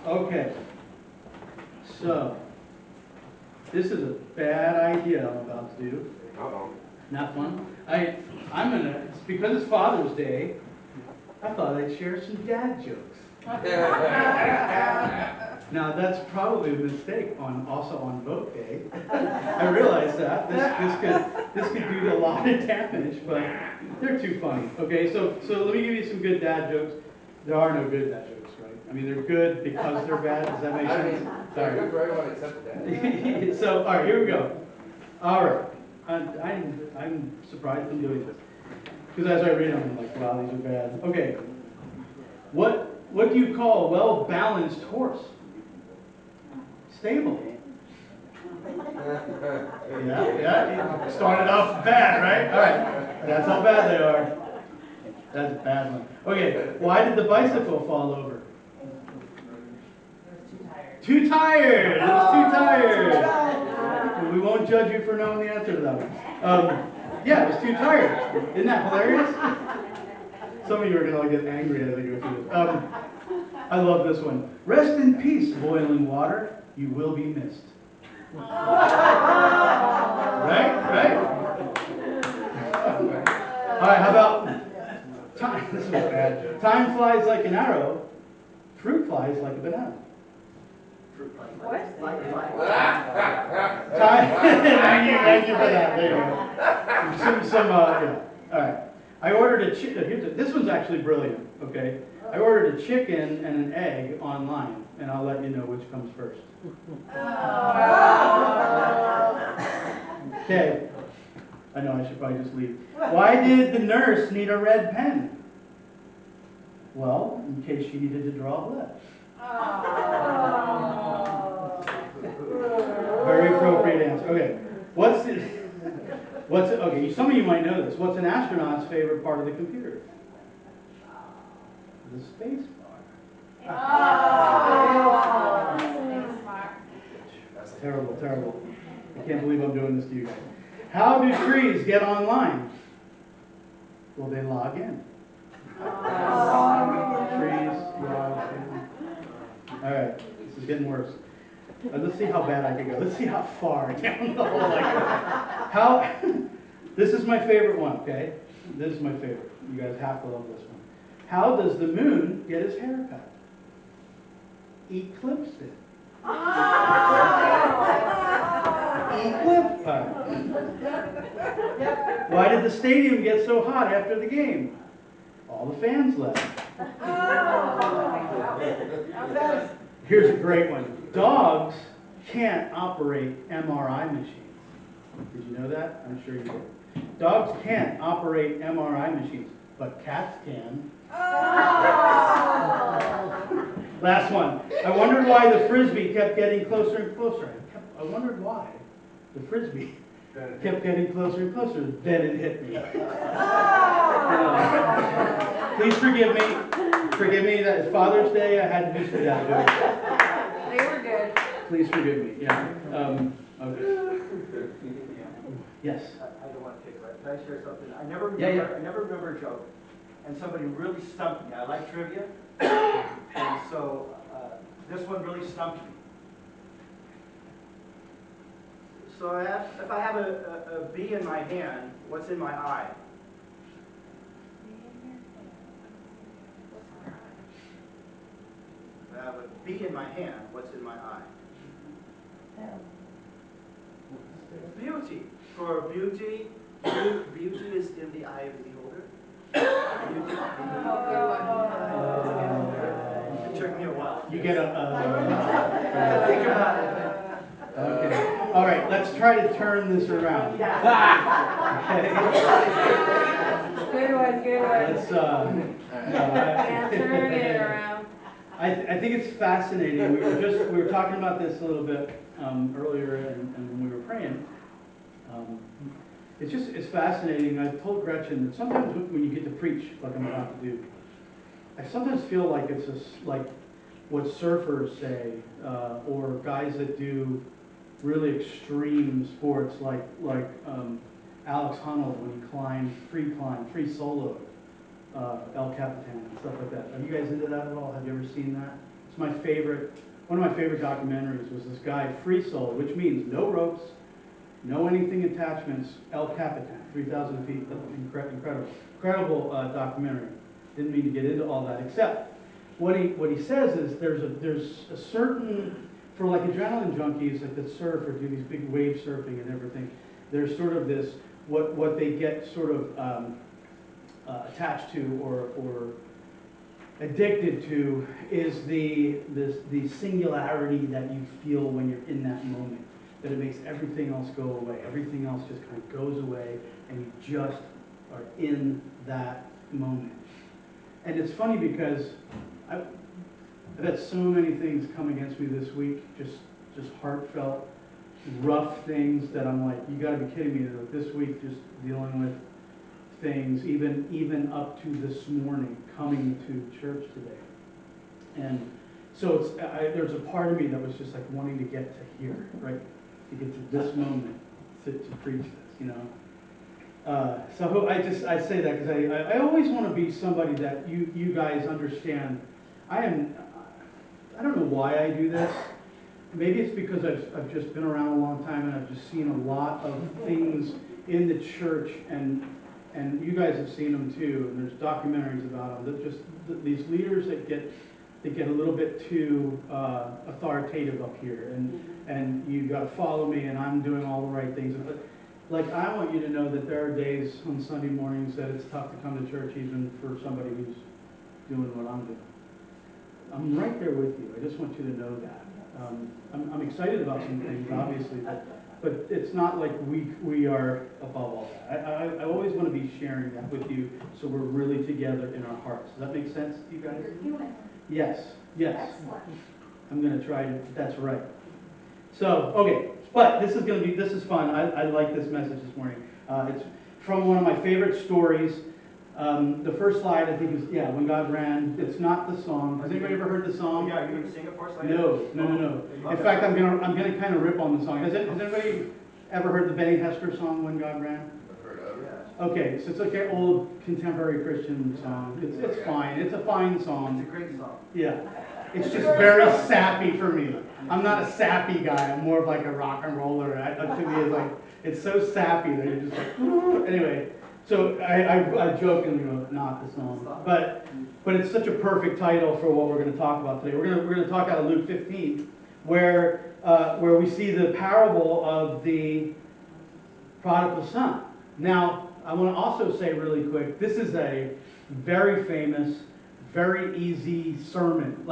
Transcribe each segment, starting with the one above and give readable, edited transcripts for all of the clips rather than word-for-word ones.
Okay. So, this is a bad idea I'm about to do. Uh-oh. Not fun. I'm gonna, it's because it's Father's Day, I thought I'd share some dad jokes. Now that's probably a mistake also on vote day. I realize that this could do a lot of damage, but they're too funny. Okay, so let me give you some good dad jokes. There are no good dad jokes, right? I mean, they're good because they're bad. Does that make sense? They're good for everyone except that. So, all right, here we go. All right, I'm surprised I'm doing this because as I read them, I'm like, wow, these are bad. Okay, what do you call a well-balanced horse? Stable. Yeah. Started off bad, right? All right, that's how bad they are. That's a bad one. Okay, why did the bicycle fall over? Too tired. It was too tired. We won't judge you for knowing the answer to that one. Yeah, it was too tired. Isn't that hilarious? Some of you are going to get angry as I go through this. I love this one. Rest in peace, boiling water. You will be missed. Right? All right, how about time? This is bad. Time flies like an arrow. Fruit flies like a banana. What? Thank you for that. There you go. Yeah. All right. I ordered a chicken. This one's actually brilliant. Okay. I ordered a chicken and an egg online, and I'll let you know which comes first. Okay. I know I should probably just leave. Why did the nurse need a red pen? Well, in case she needed to draw blood. Very appropriate answer. Okay. Okay, some of you might know this. What's an astronaut's favorite part of the computer? The space bar. That's terrible. I can't believe I'm doing this to you guys. How do trees get online? Well, they log in. Trees log in. All right, this is getting worse. Let's see how bad I can go. Let's see how far down the hole I go. This is my favorite one, okay? This is my favorite. You guys have to love this one. How does the moon get his hair cut? Eclipse it. Eclipse it. Why did the stadium get so hot after the game? All the fans left. Here's a great one. Dogs can't operate MRI machines. Did you know that? I'm sure you did. Dogs can't operate MRI machines, but cats can. Last one. I wondered why the Frisbee kept getting closer and closer. I wondered why the Frisbee kept getting closer and closer. Then it hit me. Please forgive me. Forgive me that it's Father's Day. I had to do some dad jokes. They were good. Please forgive me. Yeah. Okay. Yes. I don't want to take it. Can I share something? I never remember a joke, and somebody really stumped me. I like trivia, and so this one really stumped me. So if I have a bee in my hand, what's in my eye? I have a bee in my hand, what's in my eye? Beauty. For beauty is in the eye of the beholder. Beauty. It took me a while. You get Think about it. Okay. All right. Let's try to turn this around. Okay. Good one. Let's. Yeah, turn it around. I think it's fascinating. We were talking about this a little bit earlier, and when we were praying. It's fascinating. I've told Gretchen that sometimes when you get to preach, like I'm about to do, I sometimes feel like it's like what surfers say, or guys that do really extreme sports, like Alex Honnold when he climbed, free solo, El Capitan and stuff like that. Are you guys into that at all? Have you ever seen that It's my favorite, one of my favorite documentaries was this guy, Free Soul, which means no ropes, no anything attachments, El Capitan, 3,000 feet, incredible documentary. Didn't mean to get into all that, except what he says is there's a certain, for like adrenaline junkies like that surf or do these big wave surfing and everything, there's sort of this, what they get sort of attached to or addicted to is the singularity that you feel when you're in that moment. That it makes everything else go away. Everything else just kind of goes away and you just are in that moment. And it's funny because I've had so many things come against me this week, just heartfelt, rough things that I'm like, you gotta be kidding me. That this week just dealing with things, even up to this morning, coming to church today. And so there's a part of me that was just like wanting to get to here, right? To get to this moment, to preach this, you know. So I say that because I always want to be somebody that you guys understand. I don't know why I do this. Maybe it's because I've just been around a long time and I've just seen a lot of things in the church and you guys have seen them too. And there's documentaries about them. That just these leaders that get a little bit too authoritative up here, and you got to follow me, and I'm doing all the right things. But like, I want you to know that there are days on Sunday mornings that it's tough to come to church, even for somebody who's doing what I'm doing. I'm right there with you. I just want you to know that. I'm excited about some things, obviously, but it's not like we are above all that. I always want to be sharing that with you, so we're really together in our hearts. Does that make sense to you guys? You're human. Yes. Excellent. I'm going to try to, that's right. So, okay, but this is fun. I like this message this morning. It's from one of my favorite stories. The first slide, I think, is, When God Ran. It's not the song. Has anybody ever heard the song? Yeah, you're gonna sing it for us later? No. In fact, I'm gonna kind of rip on the song. Has anybody ever heard the Benny Hester song, When God Ran? I've heard of it. Yeah. Okay, so it's like an old contemporary Christian song. It's fine. It's a fine song. It's a great song. Yeah. It's just very sappy for me. I'm not a sappy guy. I'm more of like a rock and roller. To me, it's like, it's so sappy that you're just like, ooh. Anyway, so I jokingly wrote not the song, but it's such a perfect title for what we're going to talk about today. We're going to talk out of Luke 15, where we see the parable of the prodigal son. Now, I want to also say really quick, this is a very famous, very easy sermon.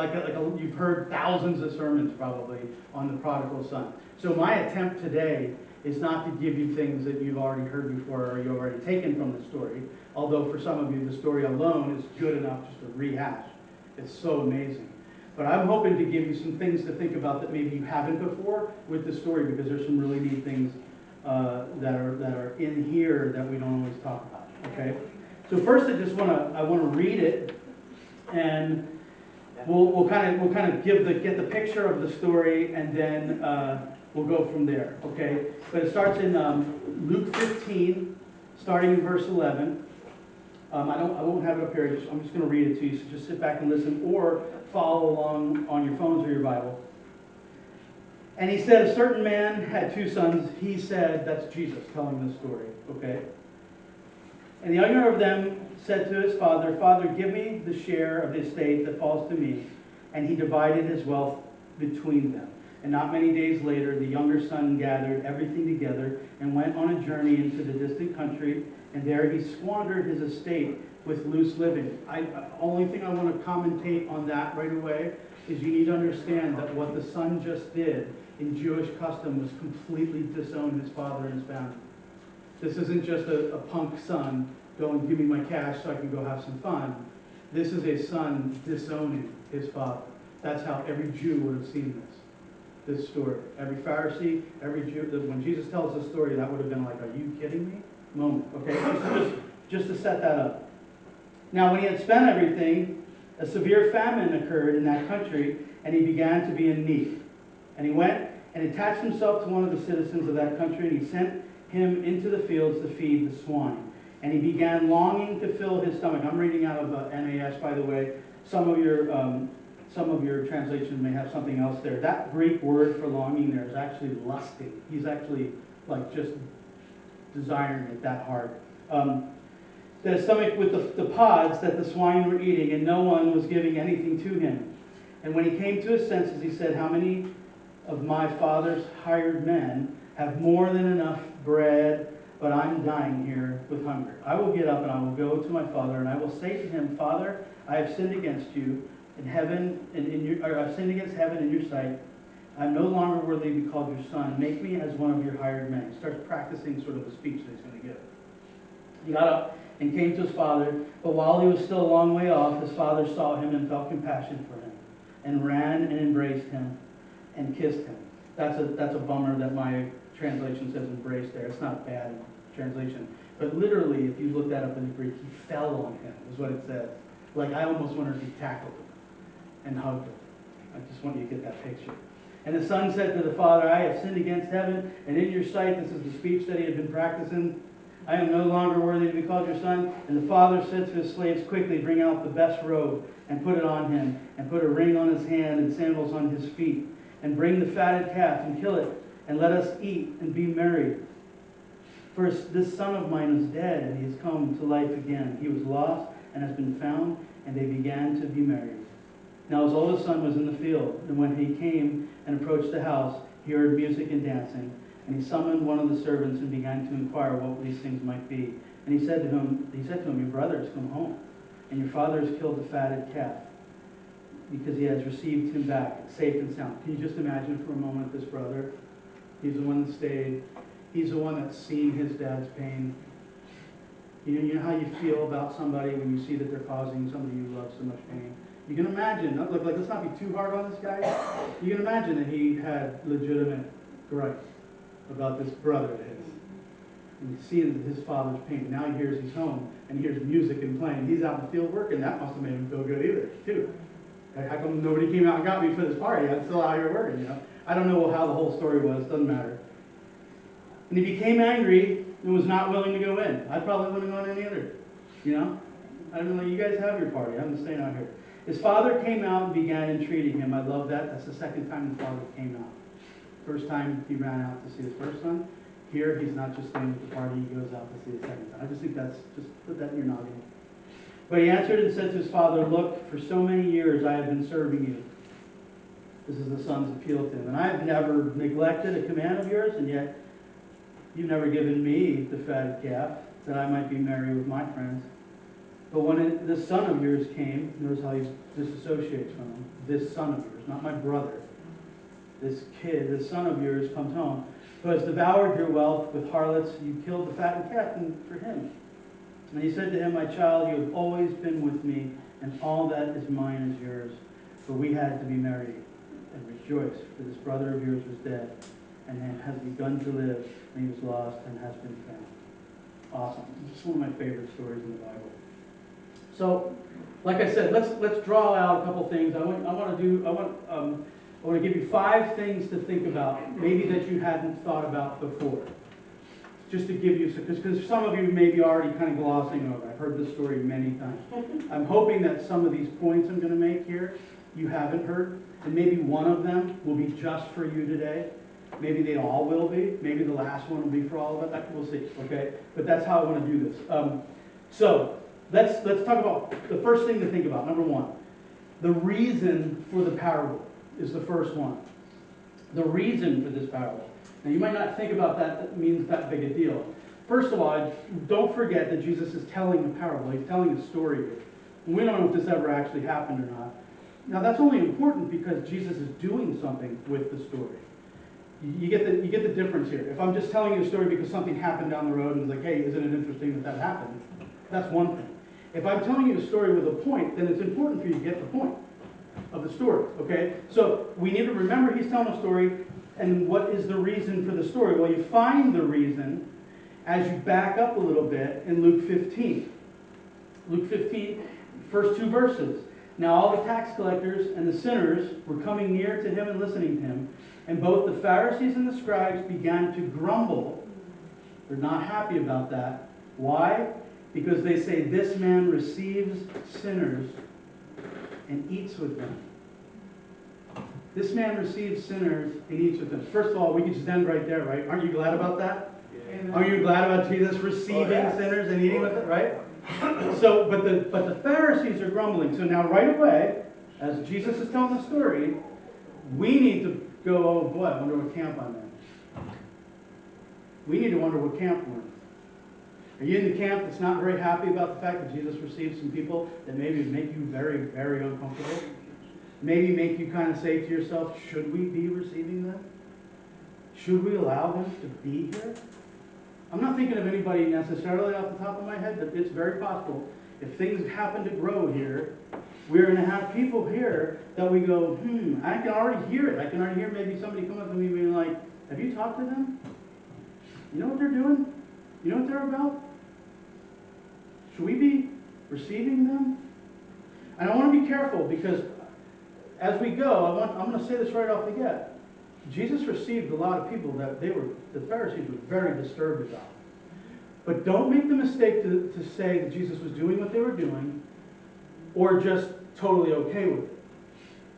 You've heard thousands of sermons probably on the prodigal son. So my attempt today is not to give you things that you've already heard before or you've already taken from the story. Although for some of you, the story alone is good enough just to rehash. It's so amazing. But I'm hoping to give you some things to think about that maybe you haven't before with the story, because there's some really neat things that are in here that we don't always talk about. Okay. So first, I want to read it, and we'll kind of get the picture of the story, and then we'll go from there. Okay. But it starts in Luke 15, starting in verse 11. I won't have it up here. I'm just going to read it to you. So just sit back and listen, or follow along on your phones or your Bible. And he said, a certain man had two sons. He said, that's Jesus telling this story. Okay. And the younger of them said to his father, Father, give me the share of the estate that falls to me. And he divided his wealth between them. And not many days later, the younger son gathered everything together and went on a journey into the distant country, and there he squandered his estate with loose living. Only thing I want to commentate on that right away is you need to understand that what the son just did in Jewish custom was completely disown his father and his family. This isn't just a punk son going, give me my cash so I can go have some fun. This is a son disowning his father. That's how every Jew would have seen this story. Every Pharisee, every Jew, when Jesus tells this story, that would have been like, are you kidding me? Moment, okay? Just to set that up. Now, when he had spent everything, a severe famine occurred in that country, and he began to be in need. And he went and attached himself to one of the citizens of that country, and he sent him into the fields to feed the swine. And he began longing to fill his stomach. I'm reading out of NAS, by the way. Some of your some of your translations may have something else there. That Greek word for longing there is actually lusting. He's actually like just desiring it that hard. The stomach with the pods that the swine were eating, and no one was giving anything to him. And when he came to his senses, he said, how many of my father's hired men have more than enough bread, but I'm dying here with hunger? I will get up and I will go to my father, and I will say to him, Father, I have sinned against you in heaven, and I've sinned against heaven in your sight. I'm no longer worthy to be called your son. Make me as one of your hired men. He starts practicing sort of the speech that he's going to give. He got up and came to his father, but while he was still a long way off, his father saw him and felt compassion for him, and ran and embraced him and kissed him. That's a bummer that my translation says embraced there. It's not a bad translation. But literally, if you look that up in the Greek, he fell on him, is what it says. Like, I almost wonder if he tackled him and hugged him. I just want you to get that picture. And the son said to the father, I have sinned against heaven, and in your sight. This is the speech that he had been practicing. I am no longer worthy to be called your son. And the father said to his slaves, quickly bring out the best robe and put it on him, and put a ring on his hand and sandals on his feet. And bring the fatted calf and kill it, and let us eat and be merry. For this son of mine is dead, and he has come to life again. He was lost and has been found, and they began to be merry. Now his oldest son was in the field, and when he came and approached the house, he heard music and dancing. And he summoned one of the servants and began to inquire what these things might be. And he said to him, your brother has come home, and your father has killed the fatted calf, because he has received him back safe and sound. Can you just imagine for a moment this brother? He's the one that stayed. He's the one that's seen his dad's pain. You know how you feel about somebody when you see that they're causing somebody you love so much pain. You can imagine, let's not be too hard on this guy. You can imagine that he had legitimate gripes about this brother of his. And seeing his father's pain. Now he hears he's home, and he hears music and playing. He's out in the field working. That must have made him feel good either, too. Like, how come nobody came out and got me for this party? I'm still out here working, you know. I don't know how the whole story was. Doesn't matter. And he became angry and was not willing to go in. I probably wouldn't have gone in either. You know? I don't know. You guys have your party. I'm staying out here. His father came out and began entreating him. I love that. That's the second time the father came out. First time he ran out to see his first son. Here, he's not just staying at the party. He goes out to see his second son. I just think that's, just put that in your noggin. But he answered and said to his father, look, for so many years I have been serving you. This is the son's appeal to him. And I have never neglected a command of yours, and yet you've never given me the fatted calf, that I might be merry with my friends. But when this son of yours came, notice how he disassociates from him. This son of yours, not my brother. This kid, this son of yours comes home, who has devoured your wealth with harlots. You killed the fattened calf for him. And he said to him, my child, you have always been with me, and all that is mine is yours. For we had to be merry and rejoice, for this brother of yours was dead, and has begun to live, and he was lost and has been found. Awesome. This is one of my favorite stories in the Bible. So, like I said, let's draw out a couple things. I want to give you 5 things to think about, maybe that you hadn't thought about before. Just to give you, because some of you may be already kind of glossing over. I've heard this story many times. I'm hoping that some of these points I'm going to make here you haven't heard, and maybe one of them will be just for you today. Maybe they all will be. Maybe the last one will be for all of us. We'll see. Okay, but that's how I want to do this. So let's talk about the first thing to think about. Number 1, the reason for the parable is the first one. The reason for this parable. Now, you might not think about that means that big a deal. First of all, don't forget that Jesus is telling a parable. He's telling a story here. And we don't know if this ever actually happened or not. Now, that's only important because Jesus is doing something with the story. You get the difference here. If I'm just telling you a story because something happened down the road and it's like, hey, isn't it interesting that happened? That's one thing. If I'm telling you a story with a point, then it's important for you to get the point of the story, okay? So we need to remember he's telling a story, and what is the reason for the story? Well, you find the reason as you back up a little bit in Luke 15. Luke 15, first 2 verses. Now all the tax collectors and the sinners were coming near to him and listening to him, and both the Pharisees and the scribes began to grumble. They're not happy about that. Why? Because they say, this man receives sinners and eats with them. This man receives sinners and eats with them. First of all, we could just end right there, right? Aren't you glad about that? Aren't you glad about Jesus receiving sinners and eating with them, right? So, but the Pharisees are grumbling. So now right away, as Jesus is telling the story, we need to go, oh boy, I wonder what camp I'm in. We need to wonder what camp we're in. Are you in the camp that's not very happy about the fact that Jesus received some people that maybe make you very, very uncomfortable? Maybe make you kind of say to yourself, should we be receiving them? Should we allow them to be here? I'm not thinking of anybody necessarily off the top of my head, but it's very possible. If things happen to grow here, we're going to have people here that we go, I can already hear it. I can already hear maybe somebody come up to me being like, have you talked to them? You know what they're doing? You know what they're about? Should we be receiving them? And I want to be careful because as we go, I'm going to say this right off the get. Jesus received a lot of people that the Pharisees were very disturbed about. But don't make the mistake to say that Jesus was doing what they were doing or just totally okay with it.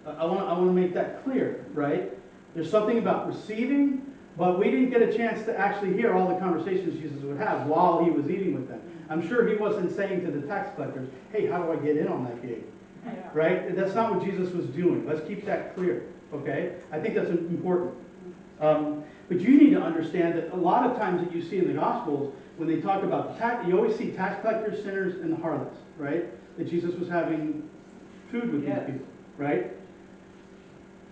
I want to make that clear, right? There's something about receiving, but we didn't get a chance to actually hear all the conversations Jesus would have while he was eating with them. I'm sure he wasn't saying to the tax collectors, hey, how do I get in on that gig? Right? That's not what Jesus was doing. Let's keep that clear, okay? I think that's important. But you need to understand that a lot of times that you see in the Gospels, when they talk about tax, you always see tax collectors, sinners, and the harlots, right? That Jesus was having food with these people, right?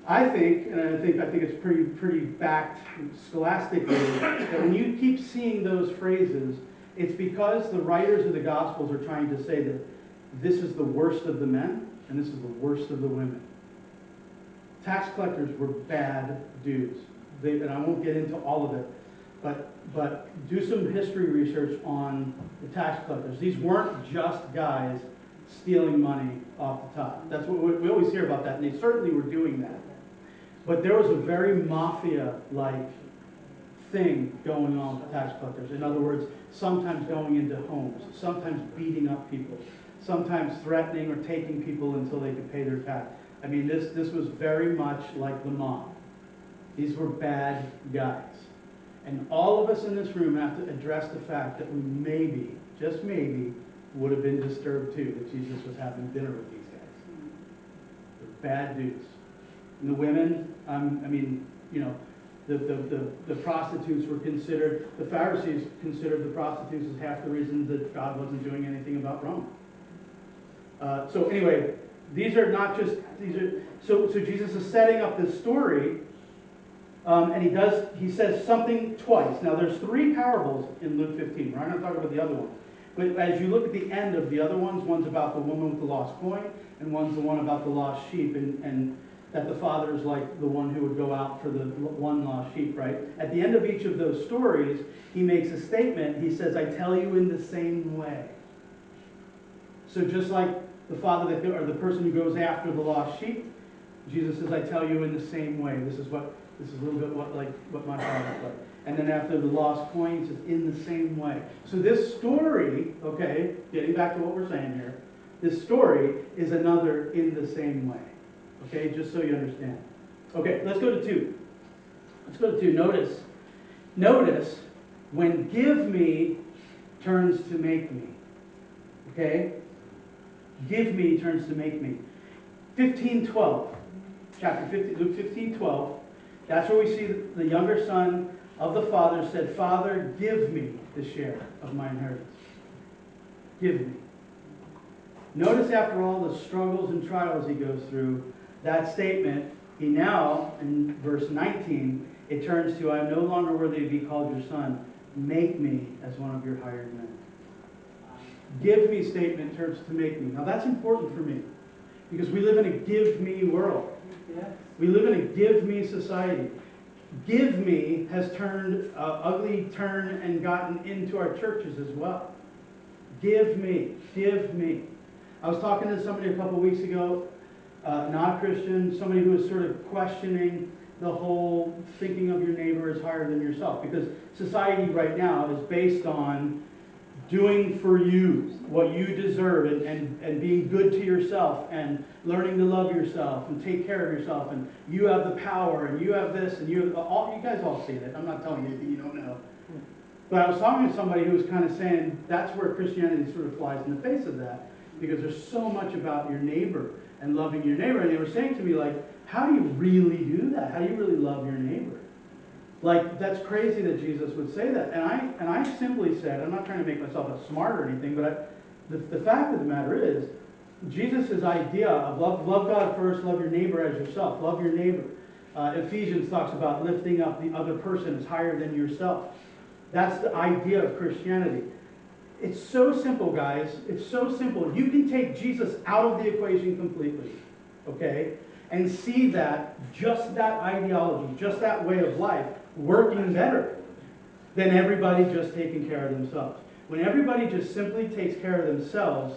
I think it's pretty backed scholastically, that when you keep seeing those phrases, it's because the writers of the Gospels are trying to say that this is the worst of the men, and this is the worst of the women. Tax collectors were bad dudes. And I won't get into all of it, but do some history research on the tax collectors. These weren't just guys stealing money off the top. That's what we always hear about that, and they certainly were doing that. But there was a very mafia-like thing going on with tax collectors. In other words, sometimes going into homes, sometimes beating up people, sometimes threatening or taking people until they could pay their tax. I mean, this was very much like the mob. These were bad guys. And all of us in this room have to address the fact that we maybe, just maybe, would have been disturbed too that Jesus was having dinner with these guys. They're bad dudes. And the women, the prostitutes were considered, the Pharisees considered the prostitutes as half the reason that God wasn't doing anything about Rome. So anyway, so Jesus is setting up this story, and he says something twice. Now there's 3 parables in Luke 15. We're not going to talk about the other ones. But as you look at the end of the other one's about the woman with the lost coin, and one's the one about the lost sheep, and that the father is like the one who would go out for the one lost sheep, right? At the end of each of those stories, he makes a statement. He says, I tell you in the same way. So just like the father or the person who goes after the lost sheep, Jesus says, I tell you in the same way. This is a little bit what my father's like. And then after the lost coin, he says, in the same way. So this story, okay, getting back to what we're saying here, this story is another in the same way. Okay, just so you understand. Okay, let's go to 2. Let's go to 2. Notice when give me turns to make me. Okay? Give me turns to make me. 15:12. Chapter 15, Luke 15:12. That's where we see the younger son of the father said, Father, give me the share of my inheritance. Give me. Notice after all the struggles and trials he goes through, that statement, he now, in verse 19, it turns to, I am no longer worthy to be called your son. Make me as one of your hired men. Give me statement turns to make me. Now that's important for me, because we live in a give me world. We live in a give me society. Give me has turned an ugly turn and gotten into our churches as well. Give me. Give me. I was talking to somebody a couple weeks ago, not Christian, somebody who was sort of questioning the whole thinking of your neighbor as higher than yourself. Because society right now is based on doing for you what you deserve and being good to yourself and learning to love yourself and take care of yourself and you have the power and you have this and you have all, you guys all see it. I'm not telling you anything you don't know. But I was talking to somebody who was kind of saying that's where Christianity sort of flies in the face of that, because there's so much about your neighbor and loving your neighbor. And they were saying to me, like, how do you really do that? How do you really love your neighbor? Like, that's crazy that Jesus would say that. And I simply said, I'm not trying to make myself a smart or anything, but the fact of the matter is, Jesus' idea of love God first, love your neighbor as yourself, love your neighbor. Ephesians talks about lifting up the other person as higher than yourself. That's the idea of Christianity. It's so simple, guys. It's so simple. You can take Jesus out of the equation completely, okay, and see that just that ideology, just that way of life working better than everybody just taking care of themselves. When everybody just simply takes care of themselves,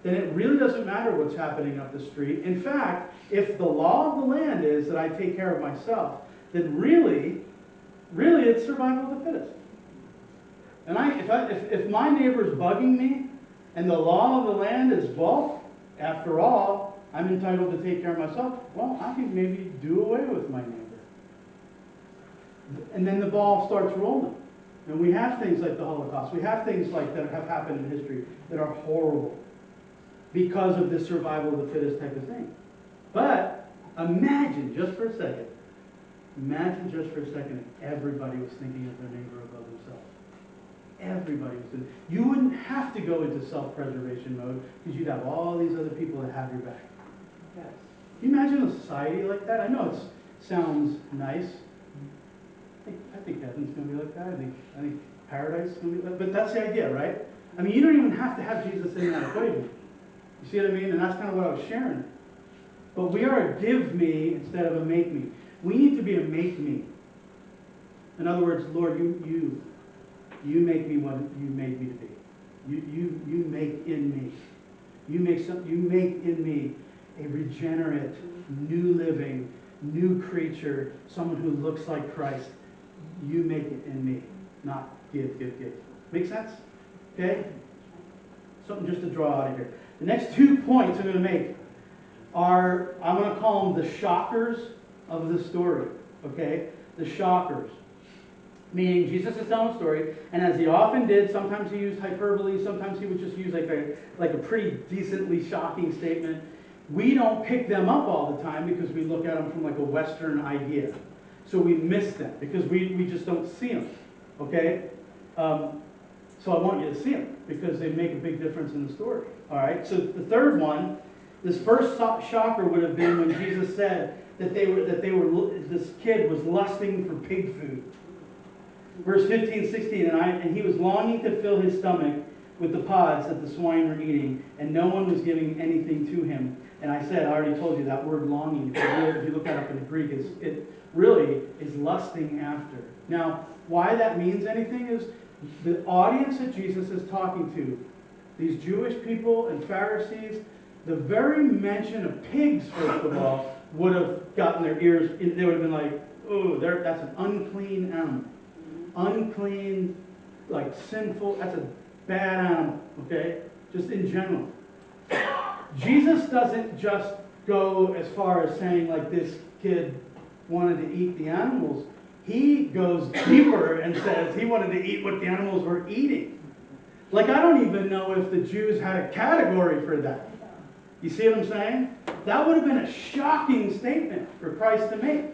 then it really doesn't matter what's happening up the street. In fact, if the law of the land is that I take care of myself, then really it's survival of the fittest. And if my neighbor's bugging me, and the law of the land is, well, after all, I'm entitled to take care of myself, well, I can maybe do away with my neighbor. And then the ball starts rolling. And we have things like the Holocaust. We have things like that have happened in history that are horrible because of this survival of the fittest type of thing. But imagine just for a second if everybody was thinking of their neighbor above themselves. Everybody was doing it. You wouldn't have to go into self-preservation mode because you'd have all these other people that have your back. Yes. Can you imagine a society like that? I know it sounds nice. I think heaven's going to be like that. I think paradise is going to be like that. But that's the idea, right? I mean, you don't even have to have Jesus in that equation. You see what I mean? And that's kind of what I was sharing. But we are a give me instead of a make me. We need to be a make me. In other words, Lord, you make me what you made me to be. You make in me. You make in me a regenerate, new living, new creature, someone who looks like Christ. You make it in me, not give. Make sense? Okay? Something just to draw out of here. The next 2 points I'm going to make are, I'm going to call them the shockers of the story. Okay? The shockers. Meaning Jesus is telling a story, and as he often did, sometimes he used hyperbole, sometimes he would just use like a pretty decently shocking statement. We don't pick them up all the time because we look at them from like a Western idea. So we miss them because we just don't see them. Okay? So I want you to see them because they make a big difference in the story. All right? So the third one, this first shocker would have been when Jesus said that this kid was lusting for pig food. Verse 15, 16, and he was longing to fill his stomach with the pods that the swine were eating, and no one was giving anything to him. And I already told you that word longing, if you look that up in the Greek, it really is lusting after. Now, why that means anything is the audience that Jesus is talking to, these Jewish people and Pharisees, the very mention of pigs, first of all, would have gotten their ears, they would have been like, oh, that's an unclean animal. Unclean, like sinful, that's a bad animal, okay? Just in general. Jesus doesn't just go as far as saying like this kid wanted to eat the animals. He goes deeper and says he wanted to eat what the animals were eating. Like, I don't even know if the Jews had a category for that. You see what I'm saying? That would have been a shocking statement for Christ to make.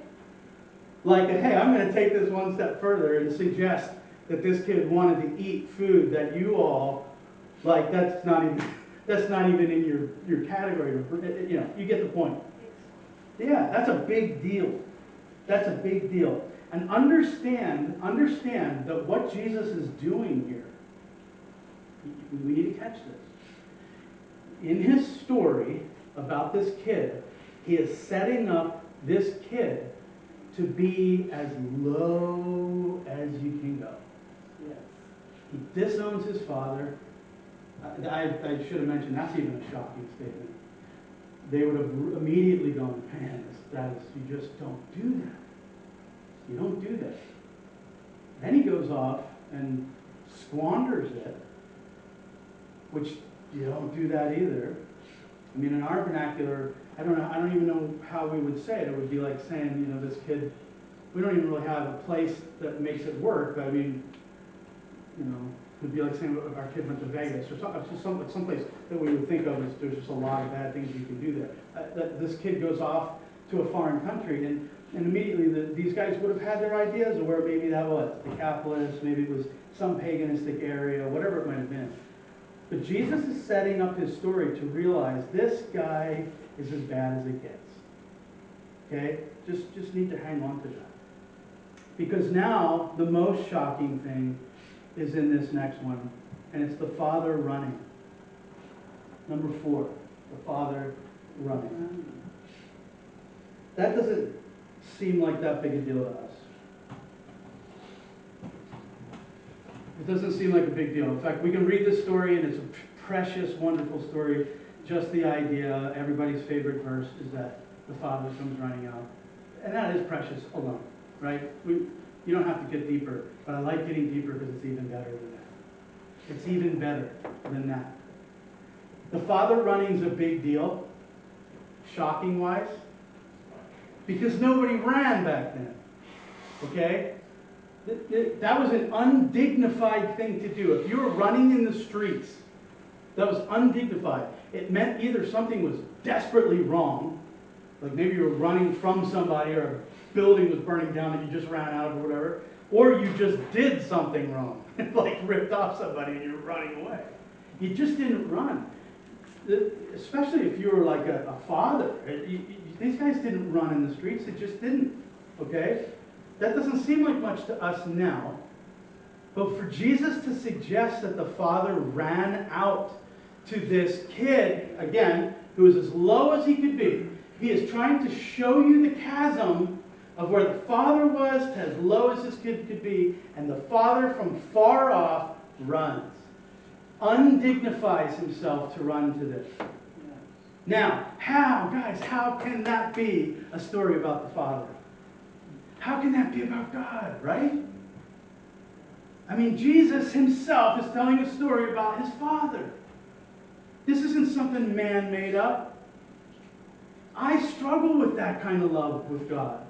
Like, hey, I'm going to take this one step further and suggest that this kid wanted to eat food that you all, like, that's not even in your category. You know, you get the point. Yeah, that's a big deal. That's a big deal. And understand that what Jesus is doing here, we need to catch this. In his story about this kid, he is setting up this kid to be as low as you can go. Yes. He disowns his father. I should have mentioned that's even a shocking statement. They would have immediately gone, man, you just don't do that. You don't do that. Then he goes off and squanders it which you don't do that either. I mean, in our vernacular, I don't even know how we would say it. It would be like saying, you know, this kid, we don't even really have a place that makes it work, but I mean, you know, it would be like saying our kid went to Vegas or someplace that we would think of as there's just a lot of bad things you can do there. That this kid goes off to a foreign country and immediately these guys would have had their ideas of where maybe that was, Decapolis, maybe it was some paganistic area, whatever it might have been. But Jesus is setting up his story to realize this guy is as bad as it gets. Okay? Just need to hang on to that. Because now the most shocking thing is in this next one, and it's the father running. Number 4, the father running. That doesn't seem like that big a deal to us. It doesn't seem like a big deal. In fact, we can read this story and it's a precious, wonderful story. Just the idea, everybody's favorite verse is that the father comes running out. And that is precious alone, right? You don't have to get deeper, but I like getting deeper because it's even better than that. It's even better than that. The father running is a big deal, shocking-wise, because nobody ran back then, okay? That was an undignified thing to do. If you were running in the streets, that was undignified. It meant either something was desperately wrong, like maybe you were running from somebody or a building was burning down that you just ran out of or whatever, or you just did something wrong, like ripped off somebody and you're running away. You just didn't run. Especially if you were like a father. These guys didn't run in the streets, they just didn't, okay? That doesn't seem like much to us now, but for Jesus to suggest that the father ran out to this kid, again, who is as low as he could be, he is trying to show you the chasm of where the father was to as low as this kid could be, and the father from far off runs. Undignifies himself to run to this. Now, how can that be a story about the Father? How can that be about God, right? I mean, Jesus himself is telling a story about his Father. This isn't something man made up. I struggle with that kind of love with God.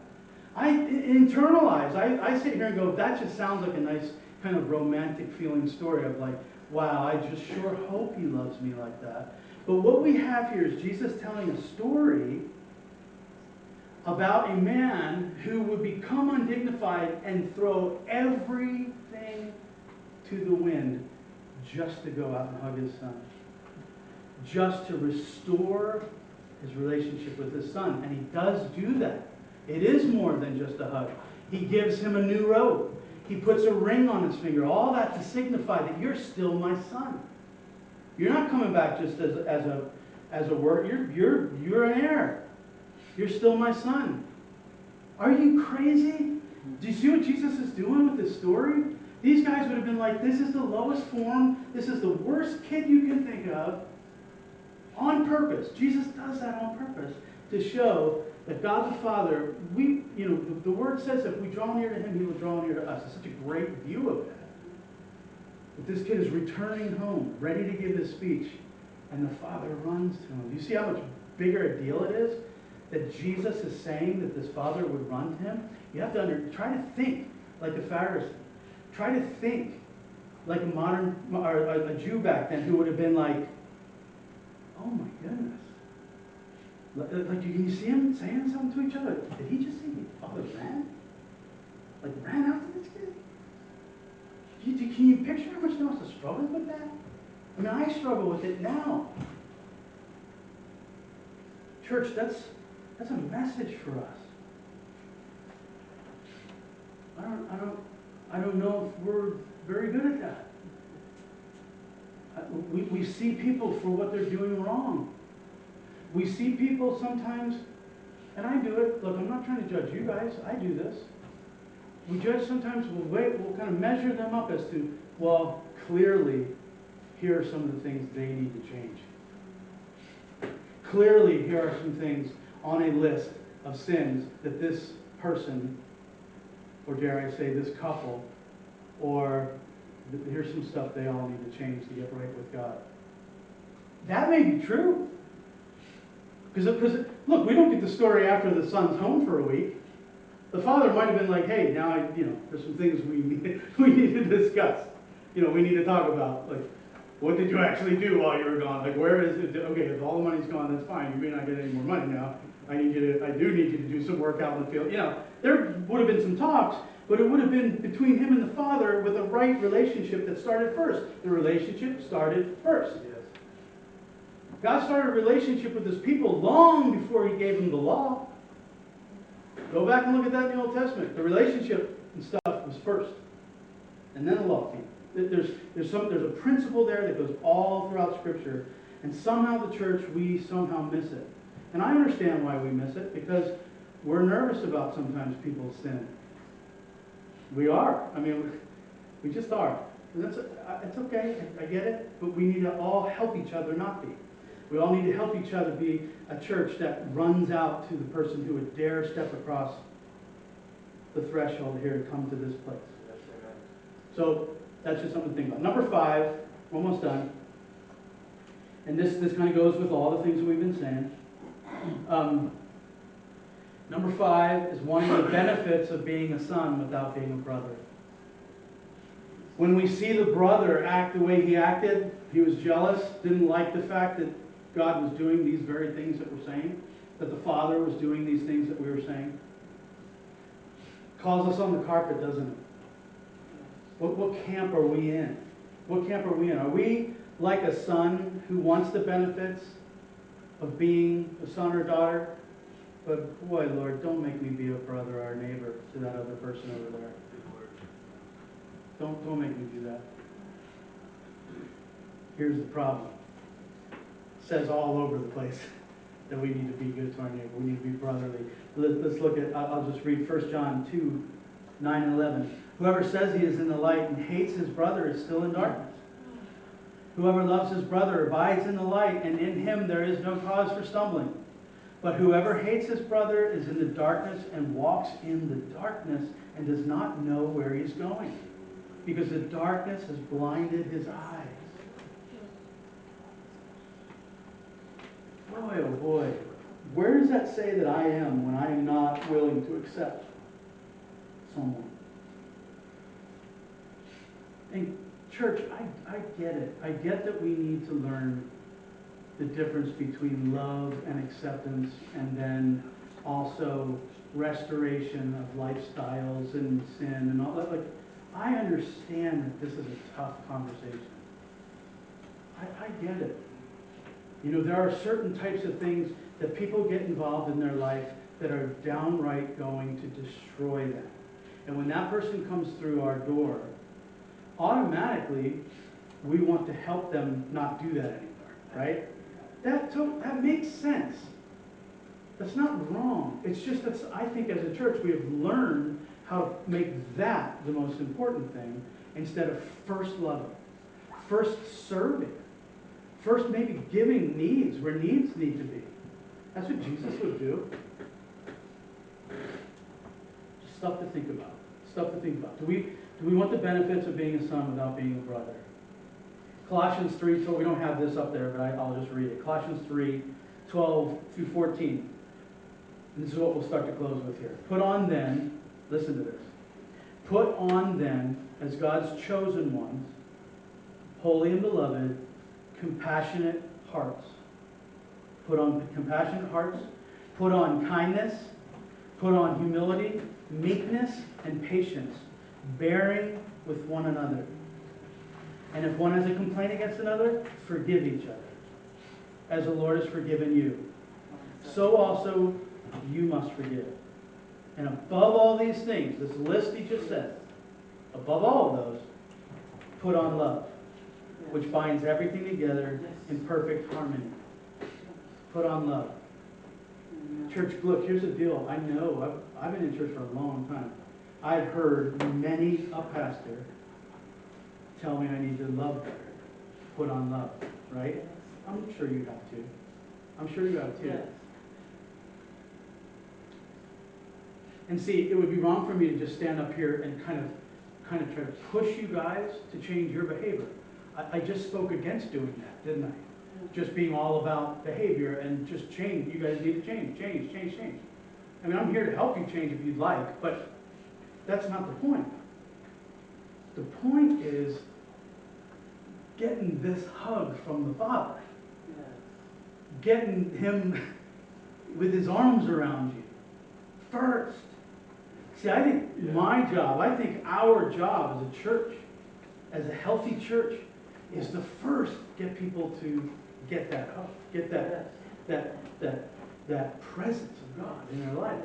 I internalize. I sit here and go, that just sounds like a nice kind of romantic feeling story of like, wow, I just sure hope he loves me like that. But what we have here is Jesus telling a story about a man who would become undignified and throw everything to the wind just to go out and hug his son. Just to restore his relationship with his son. And he does do that. It is more than just a hug. He gives him a new robe. He puts a ring on his finger. All that to signify that you're still my son. You're not coming back just as a work. You're an heir. You're still my son. Are you crazy? Do you see what Jesus is doing with this story? These guys would have been like, this is the lowest form. This is the worst kid you can think of. On purpose. Jesus does that on purpose to show that God the Father, the Word says if we draw near to him, he will draw near to us. It's such a great view of that. That this kid is returning home, ready to give his speech, and the Father runs to him. Do you see how much bigger a deal it is that Jesus is saying that this Father would run to him? You have to try to think like a Pharisee. Try to think like a Jew back then who would have been like, oh my goodness. Like, can you see him saying something to each other? Did he just say the Father ran? Like, ran out to this kid? Can you picture how much he must have struggled with that? I mean, I struggle with it now. Church, that's a message for us. I don't know if we're very good at that. We see people for what they're doing wrong. We see people sometimes, and I do it. Look, I'm not trying to judge you guys. I do this. We judge sometimes, we'll kind of measure them up as to, well, clearly, here are some of the things they need to change. Clearly, here are some things on a list of sins that this person, or dare I say this couple, or here's some stuff they all need to change to get right with God. That may be true. Because, look, we don't get the story after the son's home for a week. The father might have been like, hey, now, there's some things we need to discuss. We need to talk about, like, what did you actually do while you were gone? Like, where is it? Okay, if all the money's gone, that's fine. You may not get any more money now. I do need you to do some work out in the field. There would have been some talks, but it would have been between him and the father with a right relationship that started first. The relationship started first. Yes. God started a relationship with his people long before he gave them the law. Go back and look at that in the Old Testament. The relationship and stuff was first. And then the law came. There's a principle there that goes all throughout Scripture. And somehow the church, we somehow miss it. And I understand why we miss it, because we're nervous about sometimes people sinning. We are. We just are. And it's okay. I get it. But we need to all help each other not be. We all need to help each other be a church that runs out to the person who would dare step across the threshold here to come to this place. Yes, amen. So that's just something to think about. Number 5, almost done. And this kind of goes with all the things that we've been saying. Number 5 is wanting the benefits of being a son without being a brother. When we see the brother act the way he acted, he was jealous, didn't like the fact that God was doing these very things that we're saying, that the Father was doing these things that we were saying. Calls us on the carpet, doesn't it? What camp are we in? What camp are we in? Are we like a son who wants the benefits of being a son or daughter? But boy, Lord, don't make me be a brother or a neighbor to that other person over there. Don't make me do that. Here's the problem. It says all over the place that we need to be good to our neighbor. We need to be brotherly. Let's look at, I'll just read 1 John 2, 9 and 11. Whoever says he is in the light and hates his brother is still in darkness. Whoever loves his brother abides in the light, and in him there is no cause for stumbling. But whoever hates his brother is in the darkness and walks in the darkness and does not know where he's going, because the darkness has blinded his eyes. Boy, oh boy, where does that say that I am when I am not willing to accept someone? And church, I get it. I get that we need to learn the difference between love and acceptance, and then also restoration of lifestyles and sin and all that. Like, I understand that this is a tough conversation. I get it. There are certain types of things that people get involved in their life that are downright going to destroy them. And when that person comes through our door, automatically we want to help them not do that anymore, right? That makes sense. That's not wrong. It's just that I think as a church we have learned how to make that the most important thing instead of first loving, first serving, first maybe giving needs where needs need to be. That's what Jesus would do. Just stuff to think about. Stuff to think about. Do we want the benefits of being a son without being a brother? Colossians 3, so we don't have this up there, but I'll just read it. Colossians 3, 12 through 14. And this is what we'll start to close with here. Put on then, listen to this. Put on then, as God's chosen ones, holy and beloved, compassionate hearts. Put on compassionate hearts. Put on kindness. Put on humility, meekness, and patience, bearing with one another. And if one has a complaint against another, forgive each other, as the Lord has forgiven you. So also you must forgive. And above all these things, this list he just said, above all of those, put on love, which binds everything together in perfect harmony. Put on love. Church, look, here's the deal. I know, I've been in church for a long time. I've heard many a pastor tell me I need to love better. Put on love, right? I'm sure you have to. I'm sure you have to. And see, it would be wrong for me to just stand up here and kind of try to push you guys to change your behavior. I just spoke against doing that, didn't I? just being all about behavior and just change. You guys need to change. I mean, I'm here to help you change if you'd like, but that's not the point. The point is getting this hug from the Father. Getting him with his arms around you first. See, I think I think our job as a church, as a healthy church, is to first get people to get that hug, get that presence of God in their life.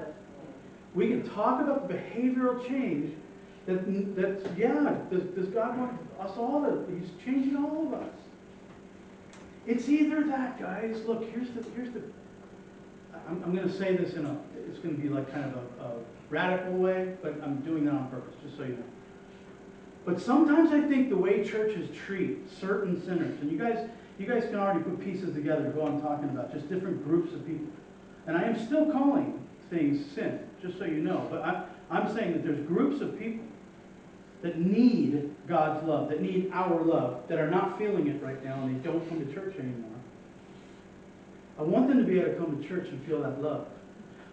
We can talk about the behavioral change does God want us all to, he's changing all of us. It's either that, guys. Look, here's the I'm going to say this it's going to be like kind of a radical way, but I'm doing that on purpose, just so you know. But sometimes I think the way churches treat certain sinners, and you guys can already put pieces together of what I'm talking about, just different groups of people. And I am still calling things sin, just so you know. But I'm saying that there's groups of people that need God's love, that need our love, that are not feeling it right now, and they don't come to church anymore. I want them to be able to come to church and feel that love.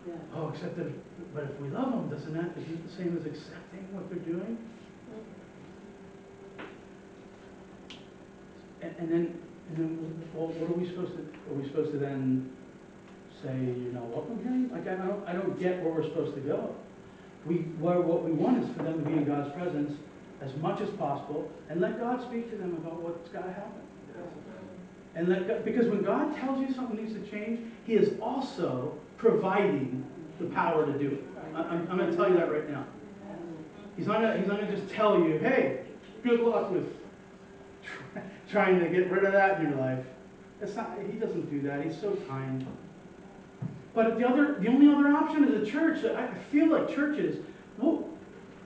Yeah. Oh, except that, but if we love them, isn't it the same as accepting what they're doing? And then, well, what are we supposed to? Are we supposed to then say, you're not welcome here? Like, I don't get where we're supposed to go. What we want is for them to be in God's presence as much as possible, and let God speak to them about what's got to happen. And let God, because when God tells you something needs to change, He is also providing the power to do it. I'm going to tell you that right now. He's not going to just tell you, hey, good luck with trying to get rid of that in your life. That's not. He doesn't do that. He's so kind. But the only other option is a church. I feel like churches. Well,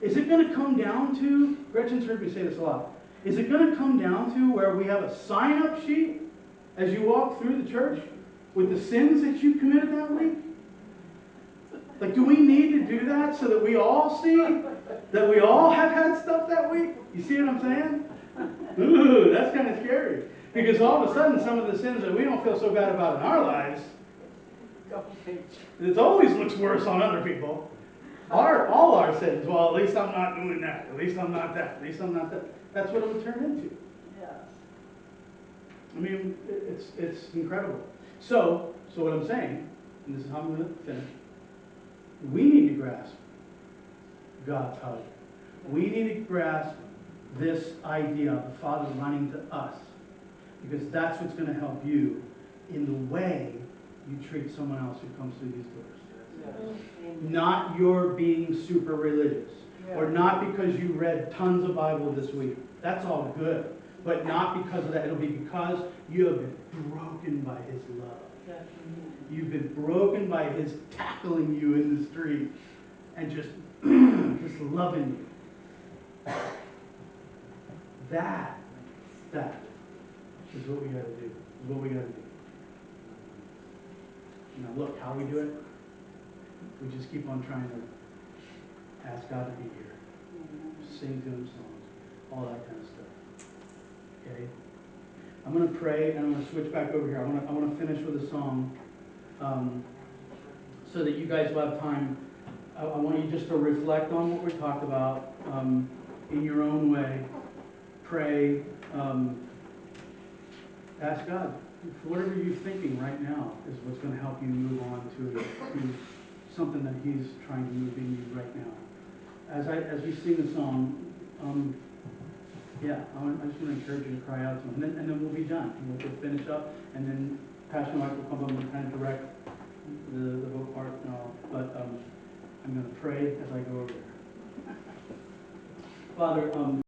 is it going to come down to? Gretchen's heard me say this a lot. Is it going to come down to where we have a sign-up sheet as you walk through the church with the sins that you committed that week? Like, do we need to do that so that we all see that we all have had stuff that week? You see what I'm saying? Ooh, that's kind of scary. Because all of a sudden, some of the sins that we don't feel so bad about in our lives, it always looks worse on other people. All our sins, well, at least I'm not doing that. At least I'm not that. At least I'm not that. That's what it would turn into. Yeah. I mean, it's incredible. So what I'm saying, and this is how I'm going to finish, we need to grasp God's hug. We need to grasp this idea of the Father running to us, because that's what's going to help you in the way you treat someone else who comes through these doors. Yeah. Not your being super religious, Yeah. or not because you read tons of Bible this week. That's all good, but not because of that. It'll be because you have been broken by His love. You've been broken by His tackling you in the street and just loving you. That is what we got to do. Is what we got to do. Now look, how we do it, we just keep on trying to ask God to be here. Sing to Him songs, all that kind of stuff. Okay? I'm going to pray, and I'm going to switch back over here. I want to finish with a song so that you guys will have time. I want you just to reflect on what we talked about in your own way. Pray. Ask God. Whatever you're thinking right now is what's going to help you move on to something that He's trying to move in you right now. As we sing the song, I'm just going to encourage you to cry out to Him, and then we'll be done. We'll finish up, and then Pastor Mike will come up and kind of direct the vote part and all. But I'm going to pray as I go over there. Father,